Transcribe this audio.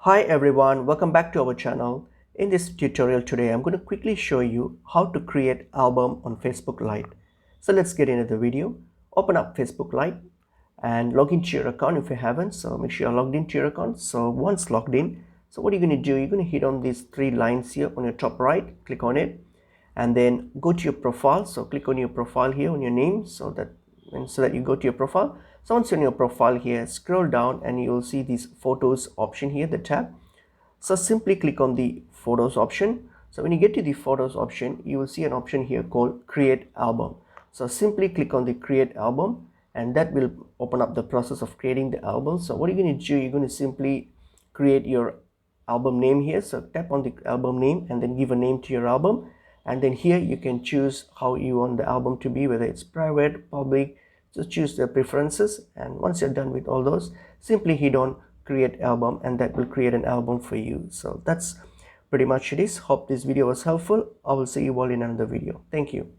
Hi everyone, welcome back to our channel. In this tutorial today, I'm going to quickly show you how to create album on Facebook Lite. So let's get into the video. Open up Facebook Lite and log into your account if you haven't. So make sure you're logged into your account. So once logged in, so what you're going to do, you're going to hit on these three lines here on your top right, click on it, and then go to your profile. So click on your profile here on your name so that you go to your profile. So once you're in your profile here, scroll down and you'll see this photos option here, the tab. So simply click on the photos option. So when you get to the photos option, you will see an option here called create album. So simply click on the create album and that will open up the process of creating the album. So what you're going to do, you're going to simply create your album name here. So tap on the album name and then give a name to your album, and then here you can choose how you want the album to be, whether it's private, public. Just choose the preferences, and once you're done with all those, simply hit on create album and that will create an album for you. So that's pretty much it is. Hope this video was helpful. I will see you all in another video. Thank you.